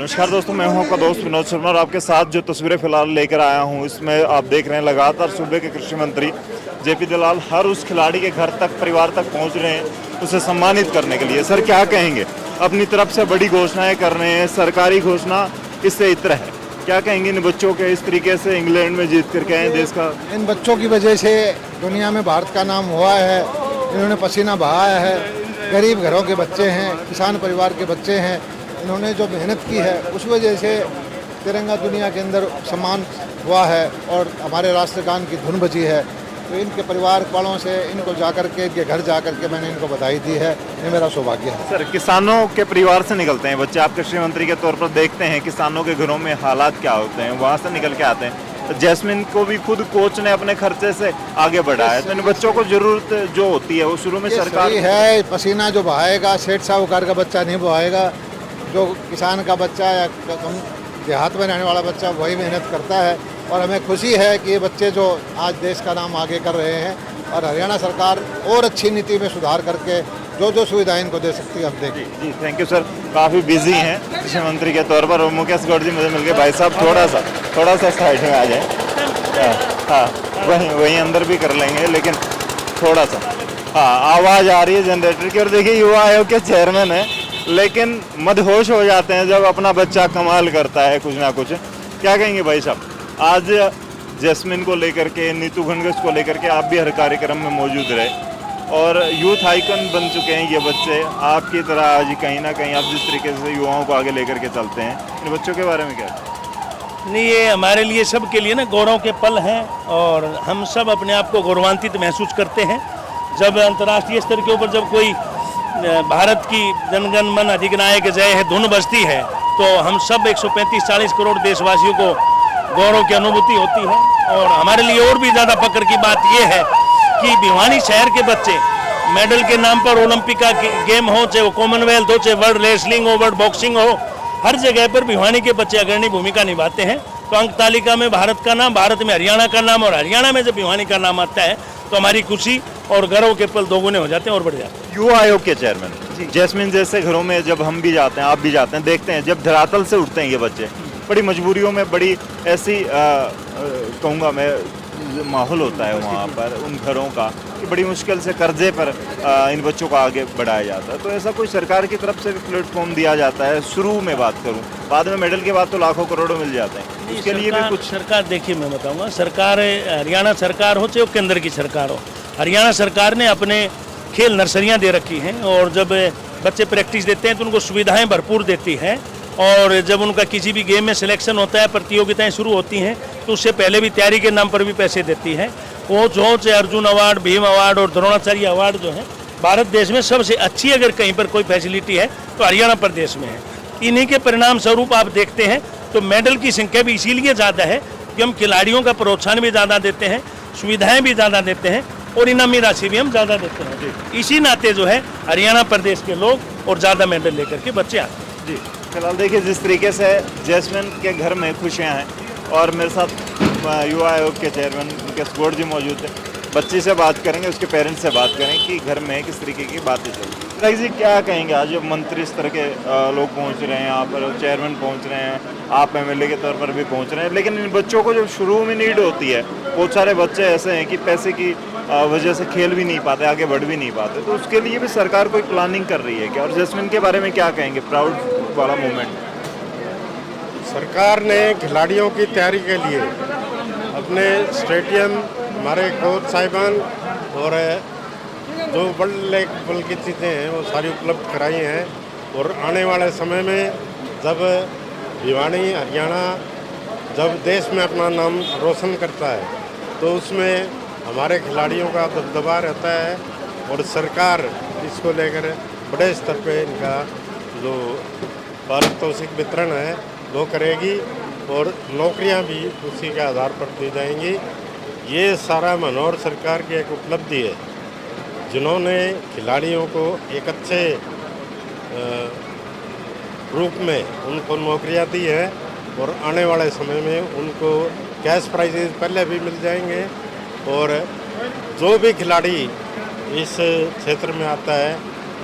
नमस्कार दोस्तों, मैं हूं आपका दोस्त विनोद शर्मा और आपके साथ जो तस्वीरें फिलहाल लेकर आया हूं इसमें आप देख रहे हैं लगातार सूबे के कृषि मंत्री जेपी दलाल हर उस खिलाड़ी के घर तक, परिवार तक पहुंच रहे हैं उसे सम्मानित करने के लिए। सर क्या कहेंगे, अपनी तरफ से बड़ी घोषणाएं कर रहे हैं, सरकारी घोषणा इससे इत्र है, क्या कहेंगे इन बच्चों के इस तरीके से इंग्लैंड में जीत करके आए देश का? इन बच्चों की वजह से दुनिया में भारत का नाम हुआ है। इन्होंने पसीना बहाया है, गरीब घरों के बच्चे हैं, किसान परिवार के बच्चे हैं। इन्होंने जो मेहनत की है उस वजह से तिरंगा दुनिया के अंदर सम्मान हुआ है और हमारे राष्ट्रगान की धुन बजी है। तो इनके परिवार वालों से इनको जाकर के, इनके घर जाकर के मैंने इनको बधाई दी है। ये मेरा सौभाग्य है। सर, किसानों के परिवार से निकलते हैं बच्चे, आप कृषि मंत्री के तौर पर देखते हैं किसानों के घरों में हालात क्या होते हैं, वहाँ से निकल के आते हैं। तो जैस्मिन को भी खुद कोच ने अपने खर्चे से आगे बढ़ाया है, तो इन बच्चों को जरूरत जो होती है वो शुरू में सरकार है। पसीना जो बहाएगा सेठ साहूकार का बच्चा नहीं बहाएगा, जो किसान का बच्चा या देहात में रहने वाला बच्चा वही मेहनत करता है। और हमें खुशी है कि ये बच्चे जो आज देश का नाम आगे कर रहे हैं और हरियाणा सरकार और अच्छी नीति में सुधार करके जो जो सुविधाएं इनको दे सकती है हम देंगे। जी थैंक यू सर, काफ़ी बिजी हैं कृषि मंत्री के तौर पर। और मुकेश गौड़ जी मुझे मिल गए। भाई साहब थोड़ा सा साइड में आ जाए। हाँ, वहीं अंदर भी कर लेंगे, लेकिन थोड़ा सा हाँ आवाज़ आ रही है जनरेटर की। और देखिए युवा आयोग के चेयरमैन है, लेकिन मदहोश हो जाते हैं जब अपना बच्चा कमाल करता है कुछ ना कुछ। क्या कहेंगे भाई साहब, आज जैस्मिन को लेकर के, नीतू घनघस को लेकर के आप भी हर कार्यक्रम में मौजूद रहे और यूथ आइकन बन चुके हैं ये बच्चे आपकी तरह। आज कहीं ना कहीं आप जिस तरीके से युवाओं को आगे लेकर के चलते हैं, इन बच्चों के बारे में क्या? नहीं, ये हमारे लिए सब के लिए ना गौरव के पल हैं और हम सब अपने आप को गौरवान्वित महसूस करते हैं जब अंतर्राष्ट्रीय स्तर के ऊपर जब कोई भारत की जनगण मन अधिनायक जय है धुन बजती है तो हम सब 135-40 करोड़ देशवासियों को गौरव की अनुभूति होती है। और हमारे लिए और भी ज़्यादा फक्र की बात यह है कि भिवानी शहर के बच्चे मेडल के नाम पर ओलंपिक का गेम हो, चाहे वो कॉमनवेल्थ हो, चाहे वर्ल्ड रेसलिंग हो, वर्ल्ड बॉक्सिंग हो, हर जगह पर भिवानी के बच्चे अग्रणी भूमिका निभाते हैं। तो अंक तालिका में भारत का नाम, भारत में हरियाणा का नाम और हरियाणा में जब भिवानी का नाम आता है तो हमारी खुशी और गर्व के पल दोगुने हो जाते हैं और बढ़ जाते हैं। युवा आयोग के चेयरमैन जैस्मिन जैसे घरों में जब हम भी जाते हैं, आप भी जाते हैं, देखते हैं जब धरातल से उठते हैं ये बच्चे, बड़ी मजबूरियों में, बड़ी ऐसी कहूँगा मैं माहौल होता है वहाँ पर उन घरों का कि बड़ी मुश्किल से कर्जे पर इन बच्चों को आगे बढ़ाया जाता है। तो ऐसा कोई सरकार की तरफ से भी प्लेटफॉर्म दिया जाता है? शुरू में बात करूँ, बाद में मेडल के बाद तो लाखों करोड़ों मिल जाते हैं, उसके लिए भी कुछ सरकार, देखिए मैं बताऊंगा, सरकार हरियाणा सरकार हो चाहे केंद्र की सरकार हो, हरियाणा सरकार ने अपने खेल नर्सरियाँ दे रखी हैं और जब बच्चे प्रैक्टिस देते हैं तो उनको सुविधाएँ भरपूर देती है। और जब उनका किसी भी गेम में सिलेक्शन होता है, प्रतियोगिताएं शुरू होती हैं तो उससे पहले भी तैयारी के नाम पर भी पैसे देती है। कोच हो चाहे अर्जुन अवार्ड, भीम अवार्ड और द्रोणाचार्य अवार्ड जो है भारत देश में सबसे अच्छी अगर कहीं पर कोई फैसिलिटी है तो हरियाणा प्रदेश में है। इन्हीं के परिणाम स्वरूप आप देखते हैं तो मेडल की संख्या भी इसीलिए ज़्यादा है कि हम खिलाड़ियों का प्रोत्साहन भी ज़्यादा देते हैं, सुविधाएँ भी ज़्यादा देते हैं और इनामी राशि भी हम ज़्यादा देते हैं। इसी नाते जो है हरियाणा प्रदेश के लोग और ज़्यादा मेडल लेकर के बच्चे आते हैं। जी फिलहाल देखिए जिस तरीके से जैस्मिन के घर में खुशियां हैं और मेरे साथ युवा आयोग के चेयरमैन मुकेश गौड़ जी मौजूद हैं। बच्ची से बात करेंगे, उसके पेरेंट्स से बात करेंगे कि घर में किस तरीके की बातें चल रही हैं। जी क्या कहेंगे, आज मंत्री स्तर के लोग पहुंच रहे हैं यहाँ पर, चेयरमैन पहुंच रहे हैं, आप एमएलए के तौर पर भी पहुंच रहे हैं, लेकिन इन बच्चों को जो शुरू में नीड होती है, बहुत सारे बच्चे ऐसे हैं कि पैसे की वजह से खेल भी नहीं पाते, आगे बढ़ भी नहीं पाते, तो उसके लिए भी सरकार कोई प्लानिंग कर रही है क्या? और जैस्मिन के बारे में क्या कहेंगे, प्राउड वाला मोमेंट? सरकार ने खिलाड़ियों की तैयारी के लिए अपने स्टेडियम, हमारे कोच साहिबान और जो वर्ल्ड लेवल की चीज़ें हैं वो सारी उपलब्ध कराई हैं। और आने वाले समय में जब भिवानी हरियाणा जब देश में अपना नाम रोशन करता है तो उसमें हमारे खिलाड़ियों का दबदबा रहता है और सरकार इसको लेकर बड़े स्तर पे इनका जो पारितोषिक वितरण है वो करेगी और नौकरियां भी उसी के आधार पर दी जाएंगी। ये सारा मनोहर सरकार की एक उपलब्धि है, जिन्होंने खिलाड़ियों को एक अच्छे रूप में उनको नौकरियां दी है और आने वाले समय में उनको कैश प्राइजेज पहले भी मिल जाएंगे। और जो भी खिलाड़ी इस क्षेत्र में आता है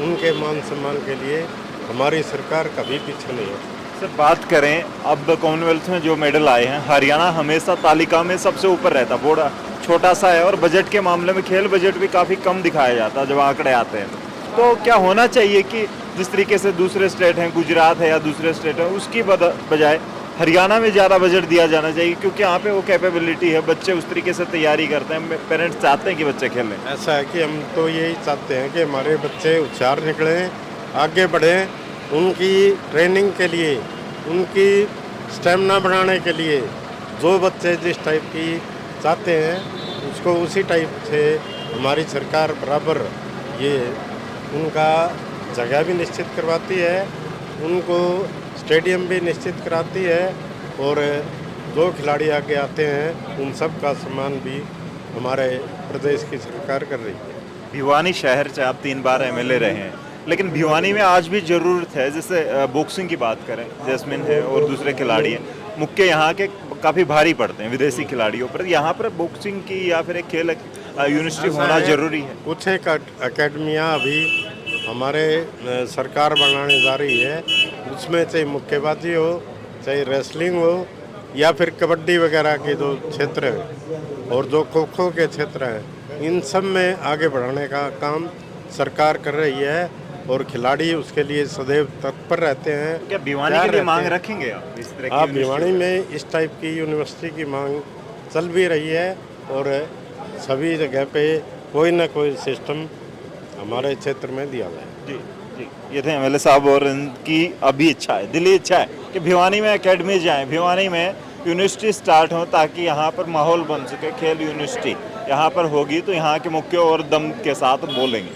उनके मान सम्मान के लिए हमारी सरकार कभी पीछे नहीं होती। से बात करें, अब कॉमनवेल्थ में जो मेडल आए हैं, हरियाणा हमेशा तालिका में सबसे ऊपर रहता, बड़ा छोटा सा है और बजट के मामले में खेल बजट भी काफ़ी कम दिखाया जाता है जब आंकड़े आते हैं। तो क्या होना चाहिए कि जिस तरीके से दूसरे स्टेट हैं, गुजरात है या दूसरे स्टेट है, उसकी बजाय हरियाणा में ज़्यादा बजट दिया जाना चाहिए, क्योंकि यहाँ पे वो कैपेबिलिटी है, बच्चे उस तरीके से तैयारी करते हैं, पेरेंट्स चाहते हैं कि बच्चे खेलें। ऐसा है कि हम तो यही चाहते हैं कि हमारे बच्चे होशियार निकलें, आगे बढ़ें, उनकी ट्रेनिंग के लिए, उनकी स्टेमिना बढ़ाने के लिए जो बच्चे जिस टाइप की चाहते हैं उसको उसी टाइप से हमारी सरकार बराबर ये उनका जगह भी निश्चित करवाती है, उनको स्टेडियम भी निश्चित कराती है और जो खिलाड़ी आगे आते हैं उन सब का सम्मान भी हमारे प्रदेश की सरकार कर रही है। भिवानी शहर से आप 3 बार एमएलए रहे हैं, लेकिन भिवानी में आज भी ज़रूरत है, जैसे बॉक्सिंग की बात करें, जैस्मिन है और दूसरे खिलाड़ी हैं, मुक्के यहाँ के काफ़ी भारी पड़ते हैं विदेशी खिलाड़ियों पर, यहाँ पर बॉक्सिंग की या फिर एक खेल यूनिवर्सिटी होना ज़रूरी है। कुछ एक अकेडमियाँ अभी हमारे सरकार बनाने जा रही है, उसमें चाहे मुक्केबाजी हो, चाहे रेसलिंग हो या फिर कबड्डी वगैरह के जो क्षेत्र हैं और जो खो खो के क्षेत्र हैं, इन सब में आगे बढ़ाने का काम सरकार कर रही है और खिलाड़ी उसके लिए सदैव तत्पर रहते हैं। क्या भिवानी के लिए मांग रखेंगे आप इस तरह की? हाँ, भिवानी में इस टाइप की यूनिवर्सिटी की मांग चल भी रही है और सभी जगह पे कोई ना कोई सिस्टम हमारे क्षेत्र में दिया गया है। जी जी, ये थे एमएलए साहब और इनकी अभी इच्छा है, दिली इच्छा है कि भिवानी में एकेडमी जाएँ, भिवानी में यूनिवर्सिटी स्टार्ट हो, ताकि यहाँ पर माहौल बन सके। खेल यूनिवर्सिटी यहाँ पर होगी तो यहाँ के मुख्य और दम के साथ बोलेंगे।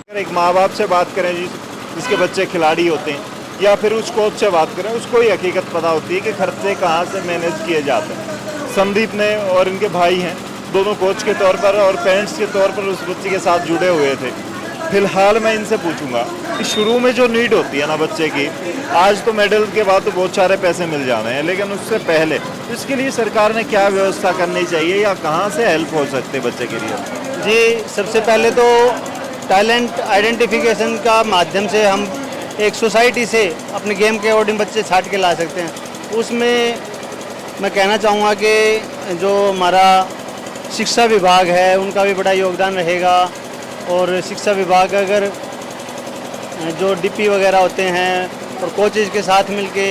अगर एक माँ बाप से बात करें जिसके बच्चे खिलाड़ी होते हैं, या फिर उस कोच से बात करें, उसको ही हकीकत पता होती है कि खर्चे कहाँ से मैनेज किए जाते हैं। संदीप ने और इनके भाई हैं, दोनों कोच के तौर पर और पेरेंट्स के तौर पर उस बच्चे के साथ जुड़े हुए थे। फिलहाल मैं इनसे पूछूंगा कि शुरू में जो नीड होती है ना बच्चे की, आज तो मेडल के बाद तो बहुत सारे पैसे मिल जाने हैं, लेकिन उससे पहले इसके लिए सरकार ने क्या व्यवस्था करनी चाहिए या कहाँ से हेल्प हो सकती है बच्चे के लिए? जी, सबसे पहले तो टैलेंट आइडेंटिफिकेशन का माध्यम से हम एक सोसाइटी से अपने गेम के अकॉर्डिंग बच्चे छाट के ला सकते हैं। उसमें मैं कहना चाहूँगा कि जो हमारा शिक्षा विभाग है उनका भी बड़ा योगदान रहेगा, और शिक्षा विभाग अगर जो डीपी वगैरह होते हैं और कोचेज के साथ मिलके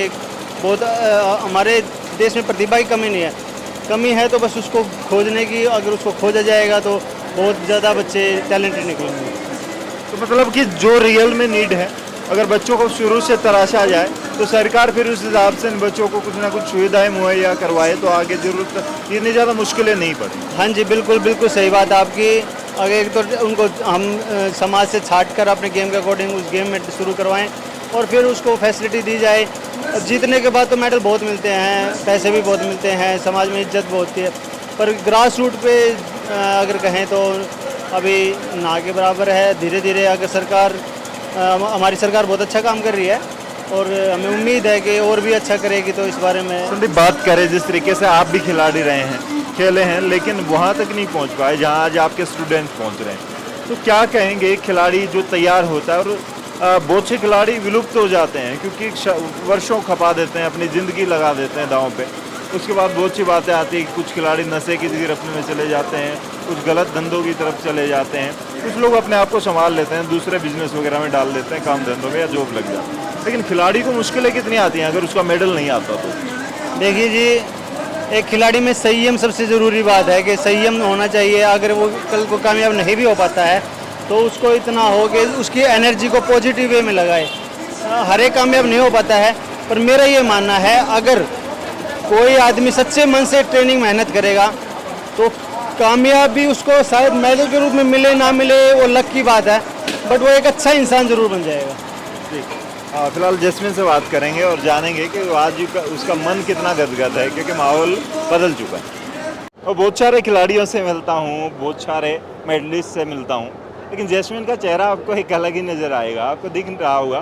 बहुत हमारे देश में प्रतिभा की कमी है तो बस उसको खोजने की, अगर उसको खोजा जाएगा तो बहुत ज़्यादा बच्चे टैलेंटेड निकलेंगे। तो मतलब कि जो रियल में नीड है, अगर बच्चों को शुरू से तराशा जाए तो सरकार फिर उस हिसाब से इन बच्चों को कुछ ना कुछ सुविधाएं मुहैया करवाए तो आगे जरूरत इतनी ज़्यादा मुश्किलें नहीं पड़ी। हाँ जी, बिल्कुल सही बात आपकी। अगर एक तो उनको हम समाज से छाट कर अपने गेम के अकॉर्डिंग उस गेम में शुरू करवाएं और फिर उसको फैसिलिटी दी जाए। जीतने के बाद तो मेडल बहुत मिलते हैं, पैसे भी बहुत मिलते हैं, समाज में इज्जत बहुत होती है, पर ग्रास रूट पे अगर कहें तो अभी ना के बराबर है। धीरे धीरे अगर हमारी सरकार बहुत अच्छा काम कर रही है और हमें उम्मीद है कि और भी अच्छा करेगी। तो इस बारे में संदीप बात करें, जिस तरीके से आप भी खिलाड़ी रहे हैं, खेले हैं, लेकिन वहाँ तक नहीं पहुँच पाए जहाँ आज आपके स्टूडेंट्स पहुँच रहे हैं, तो क्या कहेंगे? खिलाड़ी जो तैयार होता है और बहुत से खिलाड़ी विलुप्त हो जाते हैं क्योंकि वर्षों खपा देते हैं, अपनी ज़िंदगी लगा देते हैं दांव पे। उसके बाद बहुत सी बातें आती हैं कि कुछ खिलाड़ी नशे की गिरफ्त में चले जाते हैं, कुछ गलत धंधों की तरफ चले जाते हैं, कुछ लोग अपने आप को संभाल लेते हैं, दूसरे बिजनेस वगैरह में डाल देते हैं, काम धंधों में या जॉब लग जाते हैं। लेकिन खिलाड़ी को मुश्किलें कितनी आती हैं अगर उसका मेडल नहीं आता तो? देखिए जी, एक खिलाड़ी में संयम सबसे ज़रूरी बात है कि संयम होना चाहिए। अगर वो कल को कामयाब नहीं भी हो पाता है तो उसको इतना हो कि उसकी एनर्जी को पॉजिटिव वे में लगाए। हर एक कामयाब नहीं हो पाता है, पर मेरा ये मानना है अगर कोई आदमी सच्चे मन से ट्रेनिंग मेहनत करेगा तो कामयाबी उसको शायद मेडल के रूप में मिले ना मिले वो लक की बात है, बट वो एक अच्छा इंसान ज़रूर बन जाएगा। ठीक है, फिलहाल जैस्मिन से बात करेंगे और जानेंगे कि आज उसका मन कितना गदगद है, क्योंकि माहौल बदल चुका है। और बहुत सारे खिलाड़ियों से मिलता हूँ, बहुत सारे मेडलिस्ट से मिलता हूँ, लेकिन जैस्मिन का चेहरा आपको एक अलग ही नज़र आएगा। आपको दिख रहा होगा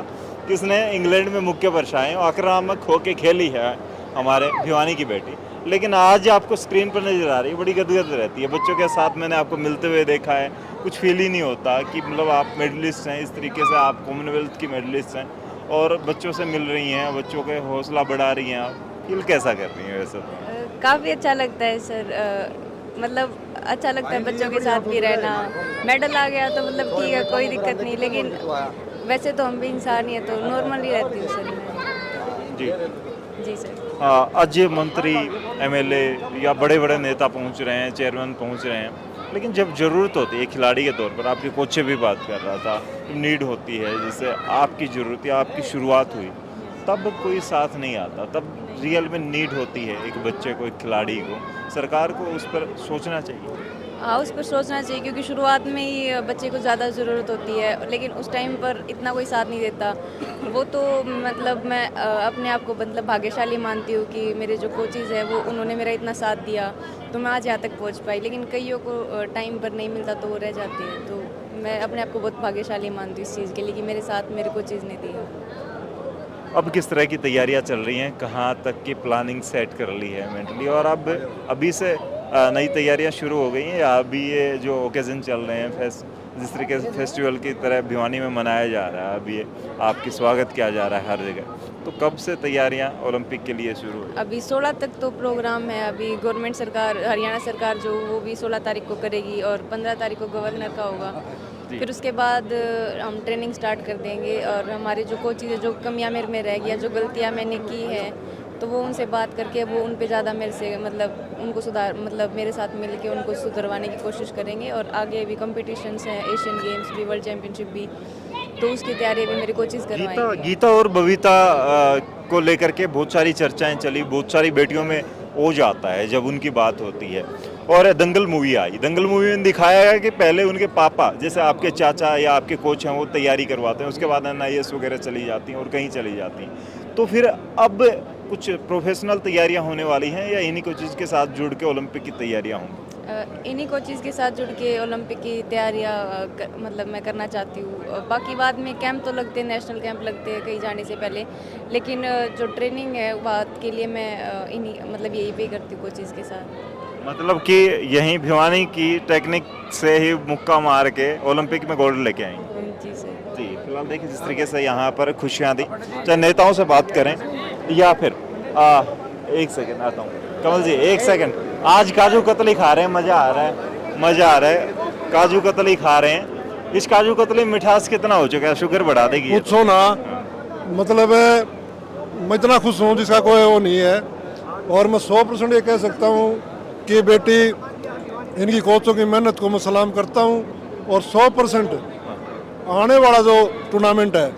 कि उसने इंग्लैंड में मुख्य वर्षाएँ आक्रामक होकर खेली है, हमारे भिवानी की बेटी, लेकिन आज आपको स्क्रीन पर नज़र आ रही है, बड़ी गदगद रहती है। बच्चों के साथ मैंने आपको मिलते हुए देखा है, कुछ फील ही नहीं होता कि मतलब आप मेडलिस्ट हैं, इस तरीके से आप कॉमनवेल्थ की मेडलिस्ट हैं और बच्चों से मिल रही हैं, बच्चों के हौसला बढ़ा रही हैं, आप फील कैसा कर रही हैं वैसे? काफ़ी अच्छा लगता है सर, मतलब अच्छा लगता है बच्चों के साथ भी रहना। मेडल आ गया तो मतलब ठीक है, कोई दिक्कत नहीं, लेकिन वैसे तो हम भी इंसान ही है, तो नॉर्मल ही रहती हूँ सर मैं। जी जी सर। आज मंत्री, एमएलए या बड़े बड़े नेता पहुंच रहे हैं, चेयरमैन पहुंच रहे हैं, लेकिन जब ज़रूरत होती है खिलाड़ी के तौर पर, आपके कोच से भी बात कर रहा था, नीड होती है, जैसे आपकी ज़रूरत या आपकी शुरुआत हुई, तब कोई साथ नहीं आता, तब रियल में नीड होती है एक बच्चे को, एक खिलाड़ी को। सरकार को उस पर सोचना चाहिए। हाँ, उस पर सोचना चाहिए, क्योंकि शुरुआत में ही बच्चे को ज़्यादा ज़रूरत होती है, लेकिन उस टाइम पर इतना कोई साथ नहीं देता। वो तो मतलब मैं अपने आप को मतलब भाग्यशाली मानती हूँ कि मेरे जो कोचेज़ हैं वो उन्होंने मेरा इतना साथ दिया, तो मैं आज यहाँ तक पहुँच पाई। लेकिन कईयों को टाइम पर नहीं मिलता तो वो रह जाते हैं, तो मैं अपने आप को बहुत भाग्यशाली मानती हूँ इस चीज़ के लिए कि मेरे साथ मेरे कोचेज़ ने दिया। अब किस तरह की तैयारियां चल रही हैं, कहाँ तक की प्लानिंग सेट कर ली है मेंटली, और अब अभी से नई तैयारियां शुरू हो गई हैं, या अभी ये जो ओकेजन चल रहे हैं, जिस तरीके से फेस्टिवल की तरह भिवानी में मनाया जा रहा है, अभी ये आपकी स्वागत किया जा रहा है हर जगह, तो कब से तैयारियां ओलंपिक के लिए शुरू हुई? अभी 16 तक तो प्रोग्राम है। अभी गवर्नमेंट सरकार, हरियाणा सरकार जो, वो भी 16 तारीख को करेगी और 15 तारीख को गवर्नर का होगा। फिर उसके बाद हम ट्रेनिंग स्टार्ट कर देंगे, और हमारे जो कोचेज है, जो कमियां मेरे में रह गई, जो गलतियां मैंने की है, तो वो उनसे बात करके वो उन पे ज़्यादा मेरे से मतलब उनको सुधार, मतलब मेरे साथ मिल के उनको सुधरवाने की कोशिश करेंगे। और आगे भी कॉम्पिटिशन्स हैं, एशियन गेम्स भी, वर्ल्ड चैम्पियनशिप भी, तो उसकी तैयारी भी मेरे कोचेज करवाएंगे। गीता और बबीता को लेकर के बहुत सारी चर्चाएं चली, बहुत सारी बेटियों में ओज आता है जब उनकी बात होती है। और दंगल मूवी आई, दंगल मूवी में दिखाया गया कि पहले उनके पापा, जैसे आपके चाचा या आपके कोच हैं, वो तैयारी करवाते हैं, उसके बाद NIS वगैरह चली जाती हैं और कहीं चली जाती हैं। तो फिर अब कुछ प्रोफेशनल तैयारियां होने वाली हैं, या इन्हीं कोचेज के साथ जुड़ के ओलंपिक की तैयारियां होंगी? इन्हीं कोचेज़ के साथ जुड़ के ओलंपिक की तैयारियाँ मतलब मैं करना चाहती हूँ। बाकी बाद में कैंप तो लगते हैं, नेशनल कैंप लगते हैं कहीं जाने से पहले, लेकिन जो ट्रेनिंग है बात के लिए मैं इन्हीं मतलब यही पे करती हूँ कोचेज़ के साथ। मतलब कि यहीं भिवानी की टेक्निक से ही मुक्का मार के ओलंपिक में गोल्ड लेके आएंगे? जी सर। जी, फिलहाल देखिए जिस तरीके से यहाँ पर खुशियाँ दी, चाहे नेताओं से बात करें या फिर एक सेकंड आता हूँ, कमल जी एक सेकंड, आज काजू कतली खा रहे हैं, मज़ा आ रहा है, मज़ा आ रहा है, काजू कतली खा रहे हैं। इस काजू कतली में मिठास कितना हो चुका है, शुगर बढ़ा देगी ये? पूछो ना, मतलब मैं इतना खुश हूँ जिसका कोई वो नहीं है। और मैं 100% ये कह सकता हूँ कि बेटी, इनकी कोचों की मेहनत को मैं सलाम करता हूँ। और 100% आने वाला जो टूर्नामेंट है,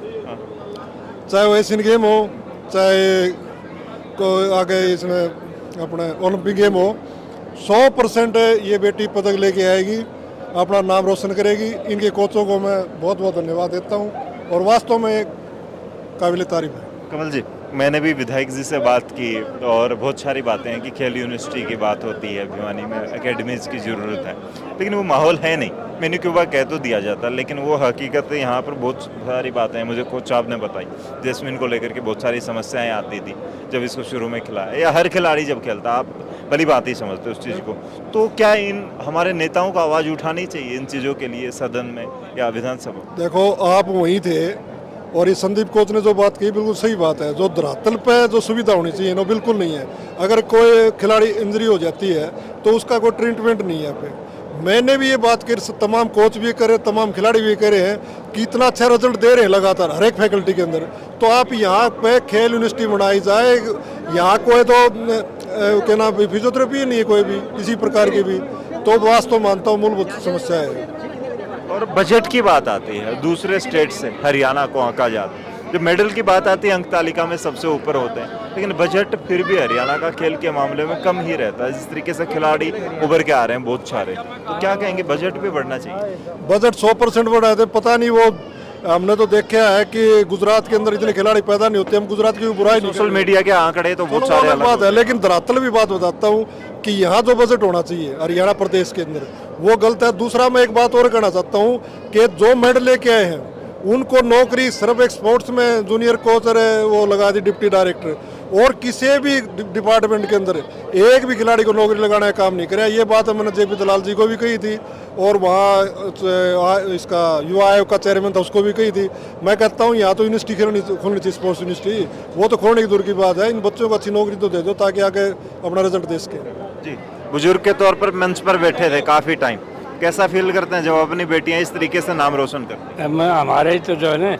चाहे वो एशियन गेम हो, चाहे कोई आगे इसमें अपने ओलंपिक गेम हो, 100% ये बेटी पदक लेके आएगी, अपना नाम रोशन करेगी। इनके कोचों को मैं बहुत बहुत धन्यवाद देता हूँ और वास्तव में काबिल तारीफ है। कमल जी, मैंने भी विधायक जी से बात की और बहुत सारी बातें हैं कि खेल यूनिवर्सिटी की बात होती है, भिवानी में एकेडमीज़ की ज़रूरत है, लेकिन वो माहौल है नहीं। मैंने क्यों बात कह तो दिया जाता, लेकिन वो हकीकत यहाँ पर बहुत सारी बातें हैं। मुझे कोच साहब ने बताई, जैस्मिन को लेकर के बहुत सारी समस्याएं आती थी जब इसको शुरू में खिलाया, या हर खिलाड़ी जब खेलता, आप भली बात ही समझते उस चीज़ को। तो क्या इन हमारे नेताओं को आवाज़ उठानी चाहिए इन चीज़ों के लिए सदन में या विधानसभा? देखो, आप वहीं थे और ये संदीप कोच ने जो बात की बिल्कुल सही बात है। जो धरातल पे जो सुविधा होनी चाहिए वो बिल्कुल नहीं है। अगर कोई खिलाड़ी इंजरी हो जाती है तो उसका कोई ट्रीटमेंट नहीं है पे। मैंने भी ये बात की, तमाम कोच भी करे, तमाम खिलाड़ी भी करे हैं कि इतना अच्छा रिजल्ट दे रहे हैं लगातार हर एक फैकल्टी के अंदर। तो आप यहाँ पे खेल यूनिवर्सिटी बनाई जाए, यहाँ कोई तो क्या नाम फिजियोथेरेपी नहीं है कोई भी किसी प्रकार की भी, तो वास्तव मानता हूँ मूलभूत समस्या है। और बजट की बात आती है, दूसरे स्टेट से हरियाणा को आंका जाता है, जब मेडल की बात आती है अंक तालिका में सबसे ऊपर होते हैं, लेकिन बजट फिर भी हरियाणा का खेल के मामले में कम ही रहता है। जिस तरीके से खिलाड़ी उभर के आ रहे हैं बहुत सारे, तो क्या कहेंगे, बजट भी बढ़ना चाहिए? बजट 100% बढ़ा थे, पता नहीं वो हमने तो देखा है कि गुजरात के अंदर इतने खिलाड़ी पैदा नहीं होते। हम गुजरात की भी बुराई नहीं, सोशल मीडिया के आंकड़े तो बहुत सारे अलग बात है, लेकिन धरातल भी बात बताता हूँ कि यहाँ जो बजट होना चाहिए हरियाणा प्रदेश के अंदर वो गलत है। दूसरा मैं एक बात और कहना चाहता हूँ कि जो मेडल लेके आए हैं उनको नौकरी सिर्फ एक स्पोर्ट्स में जूनियर कोच वो लगा दी डिप्टी डायरेक्टर, और किसी भी डिपार्टमेंट के अंदर एक भी खिलाड़ी को नौकरी लगाने का काम नहीं कराया। ये बात मैंने जेपी दलाल जी को भी कही थी और वहाँ इसका युवा आयोग का चेयरमैन था उसको भी कही थी। मैं कहता हूँ यहाँ तो यूनिवर्सिटी खोलनी चाहिए, स्पोर्ट्स यूनिवर्सिटी, वो तो खोलने की दूर की बात है, इन बच्चों को अच्छी नौकरी तो दे दो ताकि आगे अपना रिजल्ट दे सके। जी, बुजुर्ग के तौर पर मंच पर बैठे थे काफ़ी टाइम, कैसा फील करते हैं जब अपनी बेटियां इस तरीके से नाम रोशन करती हैं? हमारे तो जो है ना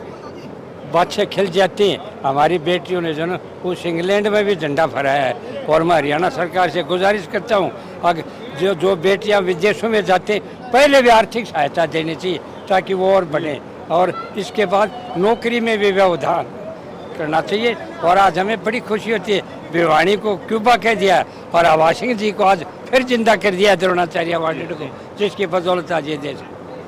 बच्चे खिल जाते हैं। हमारी बेटियों ने जो ना उस इंग्लैंड में भी झंडा फहराया है और मैं हरियाणा सरकार से गुजारिश करता हूँ अगर जो बेटियां विदेशों में जाते पहले भी आर्थिक सहायता देनी चाहिए ताकि वो और बढ़े और इसके बाद नौकरी में भी व्यवधान करना चाहिए। और आज हमें बड़ी खुशी होती है भिवानी को क्यूबा कह दिया और आभा सिंह जी को आज फिर जिंदा कर दिया द्रोणाचार्य अवार्ड को, जिसकी बदौलत आज ये देश।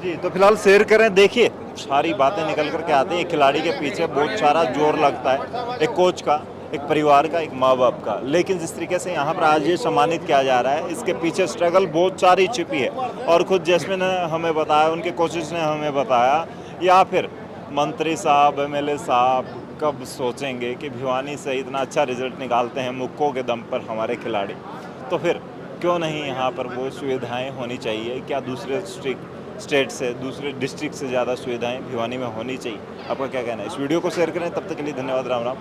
जी, तो फिलहाल शेयर करें, देखिए सारी बातें निकल करके आती हैं। एक खिलाड़ी के पीछे बहुत सारा जोर लगता है, एक कोच का, एक परिवार का, एक माँ बाप का, लेकिन जिस तरीके से यहाँ पर आज ये सम्मानित किया जा रहा है इसके पीछे स्ट्रगल बहुत सारी छिपी है। और खुद जैस्मिन ने हमें बताया, उनके कोचेस ने हमें बताया, या फिर मंत्री साहब, एमएलए साहब कब सोचेंगे कि भिवानी से इतना अच्छा रिजल्ट निकालते हैं मुक्कों के दम पर हमारे खिलाड़ी, तो फिर क्यों नहीं यहाँ पर वो सुविधाएँ होनी चाहिए? क्या दूसरे स्टेट से, दूसरे डिस्ट्रिक्ट से ज़्यादा सुविधाएं भिवानी में होनी चाहिए? आपका क्या कहना है? इस वीडियो को शेयर करें, तब तक के लिए धन्यवाद, राम राम।